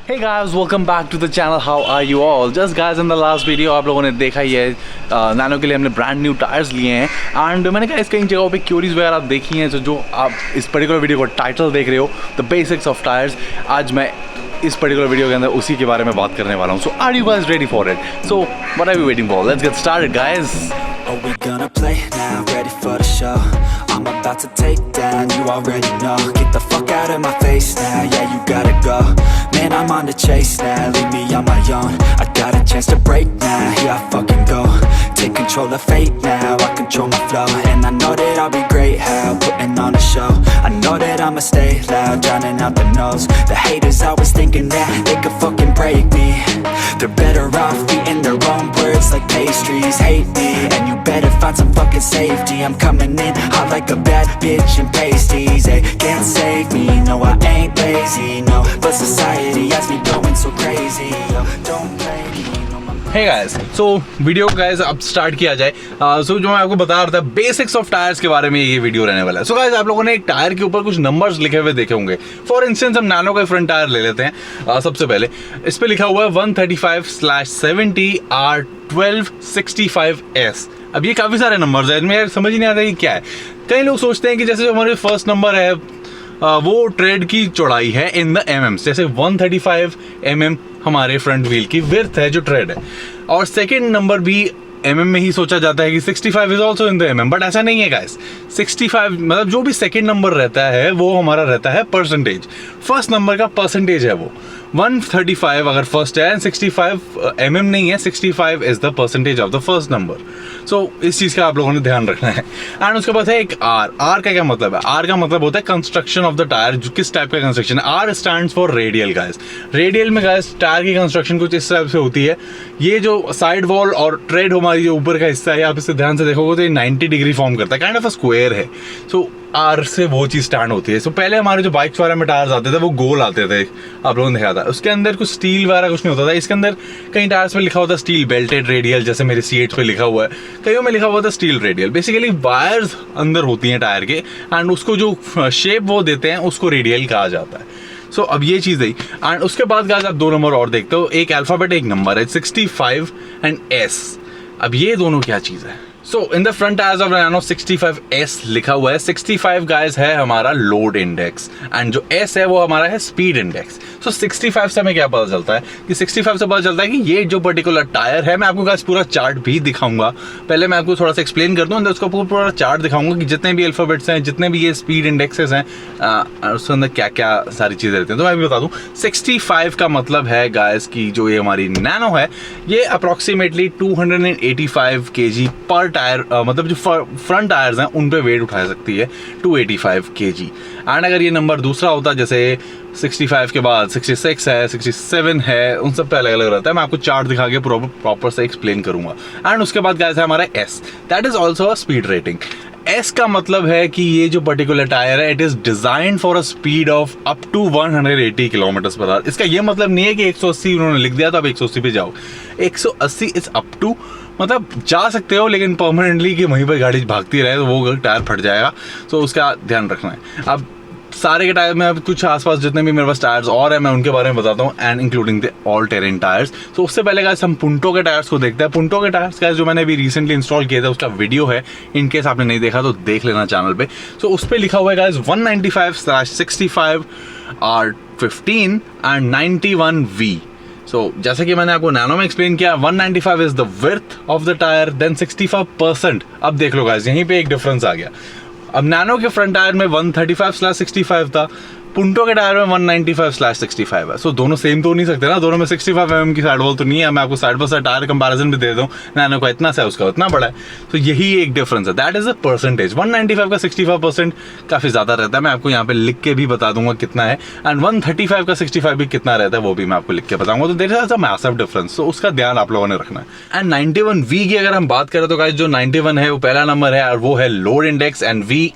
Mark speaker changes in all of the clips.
Speaker 1: Hey guys, welcome back to the channel. How are you all? Just guys, in the last video आप लोगों ने देखा ही है nano के लिए हमने ब्रांड न्यू टायर्स लिए हैं एंड मैंने कहा कई जगहों पे क्यूरीज वगैरह देखी हैं जो आप इस पर्टिकुलर वीडियो को टाइटल देख रहे हो द बेसिक्स ऑफ टायर्स। आज मैं इस पर्टिकुलर वीडियो के अंदर उसी के बारे में बात करने वाला हूँ। So are you guys ready for it? So what are you waiting for? Let's get started guys.
Speaker 2: Are we gonna play now? Ready for the show? I'm about to take down, you already know. Get the fuck out of my face now, yeah you gotta go. Man, I'm on the chase now, leave me on my own. I got a chance to break now, here I fucking go. Take control of fate now, I control my flow. And I know that I'll be great, how putting on a show. I know that I'ma stay loud, drowning out the noise. The haters always thinking that they could fucking break me. They're better off eating their own words like pastries. Hate me, and you better find some fucking safety. I'm coming in hot like a bad bitch in pasties. They can't save me, no I ain't lazy, no. But society has me going so crazy, yo. Don't play me.
Speaker 1: Hey guys, so video guys अब start किया जाए। सो जो मैं आपको बता रहा था basics of tyres के बारे में ये वीडियो रहने वाला है। सो गाइस, आप लोगों ने एक टायर के ऊपर कुछ नंबर्स लिखे हुए देखे होंगे। फॉर इंस्टेंस हम नैनो का फ्रंट टायर ले लेते हैं। सबसे पहले इस पे लिखा हुआ है 135/70R1265S। अब ये काफ़ी सारे नंबर्स हैं, इनमें यार समझ ही नहीं आता कि क्या है। कई लोग सोचते हैं कि जैसे जो हमारे फर्स्ट नंबर है वो ट्रेड की चौड़ाई है इन द mm, जैसे 135 mm हमारे फ्रंट व्हील की विड्थ है जो ट्रेड है, और सेकंड नंबर भी mm में ही सोचा जाता है कि 65 is also in the mm, but ऐसा नहीं है गाइस। 65 मतलब जो भी सेकंड नंबर रहता है वो हमारा रहता है परसेंटेज, फर्स्ट नंबर का परसेंटेज है वो। 135 अगर फर्स्ट है, 65 mm नहीं है, 65 is the percentage of the first number. So इस चीज़ का आप लोगों ने ध्यान रखना है। एंड उसके बाद है एक आर। आर का क्या मतलब है? आर का मतलब होता है कंस्ट्रक्शन ऑफ द टायर। जो किस टाइप का कंस्ट्रक्शन है? R stands for radial guys. Radial में गाइस टायर की कंस्ट्रक्शन कुछ इस टाइप से होती है। ये जो साइड वॉल और ट्रेड हमारी जो ऊपर का हिस्सा है, आप इसे ध्यान से देखोगे तो ये 90 डिग्री फॉर्म करता है, काइंड ऑफ अ स्क्वायर है। सो आर से वो चीज़ स्टैंड होती है। सो पहले हमारे जो बाइक्स वगैरह में टायर्स आते थे वो गोल आते थे, आप लोगों ने देखा था। उसके अंदर कुछ स्टील वगैरह कुछ नहीं होता था। इसके अंदर कई टायर्स पे लिखा होता है स्टील बेल्टेड रेडियल, जैसे मेरे C8 पे लिखा हुआ है, कईयों में लिखा हुआ था स्टील रेडियल। बेसिकली वायर्स अंदर होती हैं टायर के एंड उसको जो शेप वो देते हैं उसको रेडियल कहा जाता है। सो अब ये चीज़ है। एंड उसके बाद गाइस आप दो नंबर और देखते हो, एक अल्फाबेट एक नंबर है, 65 एंड S। अब ये दोनों क्या चीज़ है? So in the front tyres of Nano 65S लिखा हुआ है। 65 गाइस है हमारा लोड इंडेक्स एंड जो S है वो हमारा है स्पीड इंडेक्स। सो 65 से हमें क्या पता चलता है कि 65 से पता चलता है कि ये जो पर्टिकुलर टायर है, मैं आपको गाइस पूरा चार्ट भी दिखाऊंगा। पहले मैं आपको थोड़ा सा एक्सप्लेन कर दूं, अंदर उसका पूरा चार्ट दिखाऊंगा कि जितने भी अल्फाबेट्स हैं, जितने भी ये स्पीड इंडेक्सेस हैं, उसके अंदर क्या क्या सारी चीज़ें रहती हैं। तो मैं भी बता दूं, 65 का मतलब है गाइस कि जो ये हमारी नैनो है ये अप्रॉक्सीमेटली 285 kg पर टायर, मतलब जो फ्रंट टायर्स हैं उन पे वेट उठा सकती है 285 kg। एंड अगर ये नंबर दूसरा होता, जैसे 65 के बाद 66 है, 67 है, उन सब पे अलग अलग रहता है। मैं आपको चार्ट दिखा के प्रॉपर से एक्सप्लेन करूंगा। एंड उसके बाद गाइस है हमारा S, that is also a speed rating. S का मतलब है कि ये जो पर्टिकुलर टायर है it is design for a speed of up to 180 km/h। इसका ये मतलब नहीं है कि 180 उन्होंने लिख दिया तो आप 180 पे जाओ। 180 इज अप टू, मतलब जा सकते हो लेकिन परमानेंटली कि वहीं पर गाड़ी भागती रहे तो वो टायर फट जाएगा। तो उसका ध्यान रखना है। अब सारे के टायर में अब कुछ आसपास जितने भी मेरे पास टायर्स और हैं मैं उनके बारे में बताता हूँ, and including the all terrain tyres. तो उससे पहले गाइस हम पुंटो के टायर्स को देखते हैं। पुंटो के टायर्स गाइस जो मैंने अभी रिसेंटली इंस्टॉल किए थे उसका वीडियो है, इन केस आपने नहीं देखा तो देख लेना चैनल पे। सो उस पर लिखा हुआ है गाइस 195/65R15 एंड 91V। सो जैसे कि मैंने आपको नैनो में एक्सप्लेन किया, 195 is the width of the tyre, then 65%। अब देख लो गाइस, यहीं पे एक डिफरेंस आ गया। अब नैनो के फ्रंट टायर में 135/65 था, पुंटो के टायर में 195/65 है। सो दोनों सेम तो नहीं सकते ना, दोनों में 65 mm की साइड वॉल तो नहीं है। मैं आपको side by side tyre comparison भी दे दूं, नैनो का इतना सा है उसका उतना बड़ा है। तो यही एक डिफरेंस है, दैट इज अ परसेंटेज। 195 का 65% काफ़ी ज़्यादा रहता है, मैं आपको यहाँ पे लिख के भी बता दूंगा कितना है। एंड 135 का 65 भी कितना रहता है वो भी मैं आपको लिख के बताऊंगा। तो there is a massive difference, तो उसका ध्यान आप लोगों ने रखना है। एंड 91V की अगर हम बात करें तो गाइस जो 91 है वो पहला नंबर है और वो है लोड इंडेक्स, एंड V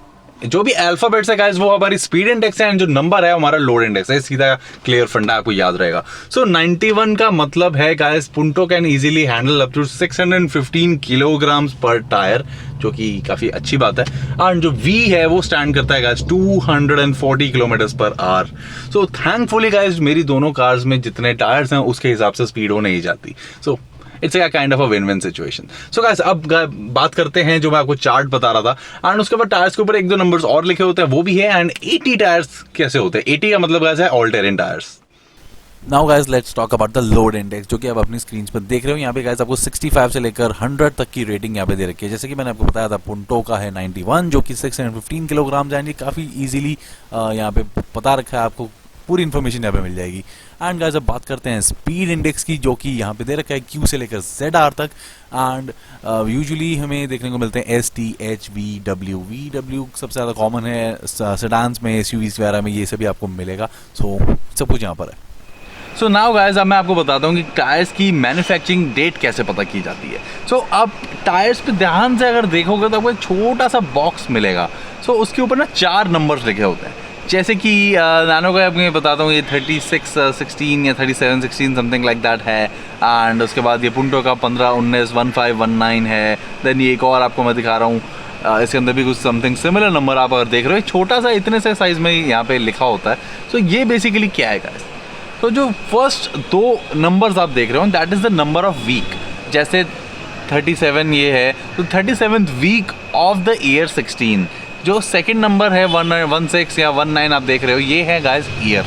Speaker 1: जो भी अल्फाबेट्स है गाइस वो हमारी स्पीड इंडेक्स है, एंड जो नंबर है हमारा लोड इंडेक्स है। सीधा क्लियर फंडा आपको याद रहेगा। सो 91 का मतलब है guys Punto can easily handle up to 615 kilograms पर टायर, जो कि काफी अच्छी बात है। एंड जो V है वो स्टैंड करता है guys 240 kilometre per hour. So thankfully guys मेरी दोनों कार्स में जितने टायर्स हैं उसके हिसाब से स्पीड हो नहीं जाती। So it's a kind of a win win situation. So guys अब बात करते हैं जो मैं आपको चार्ट बता रहा था, एंड उसके बाद टायर्स के ऊपर एक दो नंबर्स और लिखे होते हैं वो भी है। एंड 80 टायर्स कैसे होते हैं? 80 का मतलब गाइस है all terrain tyres.
Speaker 3: Now guys let's talk about the load index, जो कि आप अपनी स्क्रीन पर देख रहे हो। यहाँ पे गाइज आपको 65 से लेकर 100 तक की रेटिंग यहाँ पे दे रखी है। जैसे कि मैंने आपको बताया था पुंटो का है 91, जो कि 615 किलोग्राम जाएंगे। काफ़ी इजीली यहाँ पे पता रखा है, आपको पूरी इन्फॉर्मेशन यहाँ पे मिल जाएगी। एंड गाइस अब बात करते हैं स्पीड इंडेक्स की, जो कि यहाँ पे दे रखा है Q से लेकर ZR तक। एंड यूजुअली हमें देखने को मिलते हैं ST, H, V, W सबसे ज़्यादा कॉमन है सेडान्स में, SUVs वगैरह में, ये सभी आपको मिलेगा। सो सब कुछ यहाँ पर है।
Speaker 1: सो नाउ गाइस अब मैं आपको बताता हूँ कि टायर्स की मैन्युफैक्चरिंग डेट कैसे पता की जाती है। सो अब टायर्स पे ध्यान से अगर देखोगे तो आपको एक छोटा सा बॉक्स मिलेगा। सो उसके ऊपर ना 4 नंबर्स लिखे होते हैं। जैसे कि नानो का मैं बताता हूँ, ये 3616 या 3716 समथिंग लाइक दैट है। एंड उसके बाद ये पुंटो का 1519 1519 है। देन ये एक और आपको मैं दिखा रहा हूँ, इसके अंदर भी कुछ समथिंग सिमिलर नंबर आप अगर देख रहे हो, छोटा सा इतने से साइज़ में यहाँ पे लिखा होता है। सो ये बेसिकली क्या है गाइस? तो जो फर्स्ट 2 नंबर्स आप देख रहे हो that is the number of week. जैसे 37 ये है तो 37th week of the year 16। जो सेकंड नंबर है 16 या 19 आप देख रहे हो, ये है गाइस ईयर।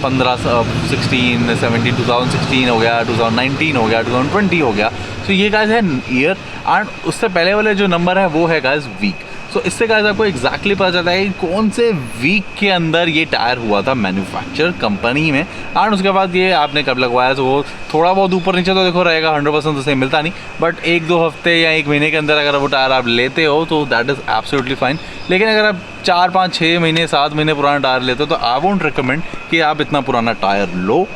Speaker 1: 15 16 17 2016 हो गया, 2019 हो गया, 2020 हो गया। तो ये गाइस है ईयर। एंड उससे पहले वाले जो नंबर है वो है गाइस वीक। सो इससे गाइस आपको एग्जैक्टली पता चलता है कि कौन से वीक के अंदर ये टायर हुआ था मैन्युफैक्चर कंपनी में। एंड उसके बाद ये आपने कब लगवाया, तो वो थोड़ा बहुत ऊपर नीचे तो देखो रहेगा, 100% तो सेम मिलता नहीं, बट 1-2 हफ्ते या 1 महीने के अंदर अगर वो टायर आप लेते हो तो दैट इज़ एब्सोल्युटली फाइन। लेकिन अगर आप 4, 5, 6 महीने 7 महीने पुराना टायर लेते हो तो आई वोंट रिकमेंड कि आप इतना पुराना टायर लो।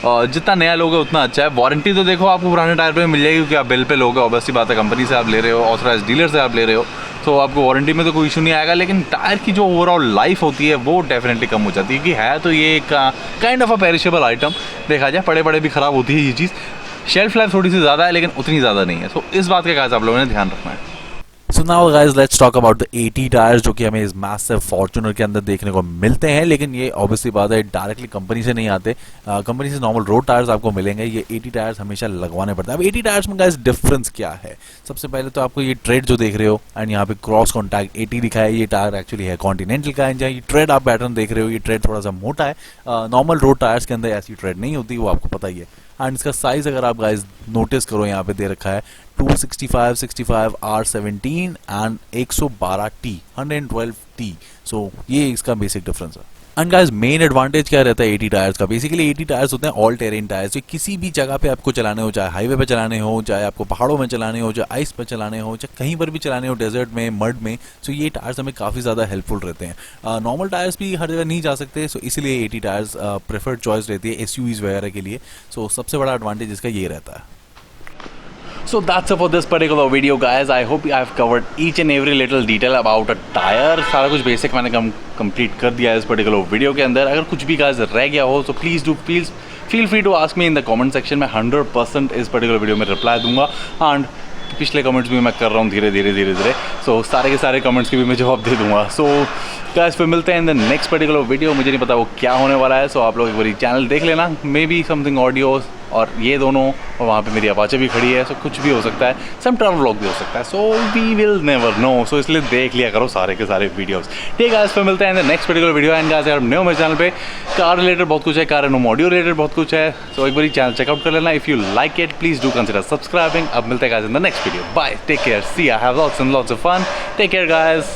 Speaker 1: जितना नया लोगे उतना अच्छा है। वारंटी तो देखो आपको पुराने टायर पे मिल जाएगी, क्योंकि आप बिल पे लोगे, ऑब्वियसली बात है, कंपनी से आप ले रहे हो, ऑथराइज्ड डीलर से आप ले रहे हो, तो आपको वारंटी में तो कोई इशू नहीं आएगा। लेकिन टायर की जो ओवरऑल लाइफ होती है वो डेफिनेटली कम हो जाती है, क्योंकि है तो ये एक kind of a perishable item. देखा जाए पड़े पड़े भी ख़राब होती है ये चीज़। शेल्फ लाइफ थोड़ी सी ज़्यादा है लेकिन उतनी ज़्यादा नहीं है। सो इस बात का आप लोगों ने ध्यान रखना है।
Speaker 3: So now guys let's talk about the 80 tyres, जो कि हमें इस मैसिव फॉर्च्यूनर के अंदर देखने को मिलते हैं। लेकिन ये ऑब्वियसली बात है डायरेक्टली कंपनी से नहीं आते, कंपनी से नॉर्मल रोड टायर्स आपको मिलेंगे। ये 80 टायर्स हमेशा लगवाने पड़ते हैं। अब 80 टायर्स में गाइज डिफरेंस क्या है? सबसे पहले तो आपको ये ट्रेड जो देख रहे हो, एंड यहाँ पे क्रॉस कॉन्टैक्ट 80 लिखा है, ये टायर एक्चुअली है कॉन्टिनेंटल का। एंड ये ट्रेड आप पैटर्न देख रहे हो, ये ट्रेड थोड़ा सा मोटा है। नॉर्मल रोड टायर्स के अंदर ऐसी ट्रेड नहीं होती, वो आपको पता ही है। एंड इसका साइज अगर आप गाइज नोटिस करो, यहाँ पे दे रखा है 265 65 R17 एंड 112T 112T। सो ये इसका बेसिक डिफरेंस है। एंड गाइस मेन एडवांटेज क्या रहता है 80 टायर्स का? बेसिकली 80 टायर्स होते हैं ऑल टेरेन टायर्स, जो किसी भी जगह पे आपको चलाने हो, चाहे हाईवे पे चलाने हो, चाहे आपको पहाड़ों में चलाने हो, चाहे आइस पे चलाने हो, चाहे कहीं पर भी चलाने हो, डेजर्ट में, मड में। सो ये टायर्स हमें काफ़ी ज़्यादा हेल्पफुल रहते हैं। नॉर्मल टायर्स भी हर जगह नहीं जा सकते, सो इसीलिए 80 टायर्स प्रेफर्ड चॉइस रहती है SUVs वगैरह के लिए। सो सबसे बड़ा एडवांटेज इसका ये रहता है।
Speaker 1: So that's it for this particular video guys. I hope I have covered each and every little detail about a tire. सारा कुछ बेसिक मैंने कंप्लीट कर दिया है इस पर्टिकुलर वीडियो के अंदर। अगर कुछ भी गाइस रह गया हो तो please feel free to ask me in the comment section में। 100% इस पर्टिकुलर वीडियो में रिप्लाई दूंगा। एंड पिछले कमेंट्स भी मैं कर रहा हूँ धीरे धीरे। सो सारे के सारे कमेंट्स के भी मैं जवाब दे दूंगा। सो गाइस फिर मिलते हैं इन द नेक्स्ट पर्टिकुलर वीडियो। मुझे नहीं पता वो क्या होने वाला है, सो आप लोग एक बार चैनल देख लेना, मे बी समथिंग ऑडियो और ये दोनों, और वहाँ पे मेरी अपाचे भी खड़ी है। सो कुछ भी हो सकता है, सम ट्रैवल व्लॉग भी हो सकता है। So we will never know. So इसलिए देख लिया करो सारे के सारे वीडियोस। ठीक है, इस पर मिलते हैं इन the next particular video. And guys अगर न्यू मेरे चैनल पे कार रिलेटेड बहुत कुछ है, कार एंड ऑडियो रिलेटेड बहुत कुछ है, सो एक बार चैनल चेकआउट कर लेना। If you like it please do consider subscribing. अब मिलते हैं guys in the next video. Bye, take care, see ya, have lots and lots of fun, take care guys.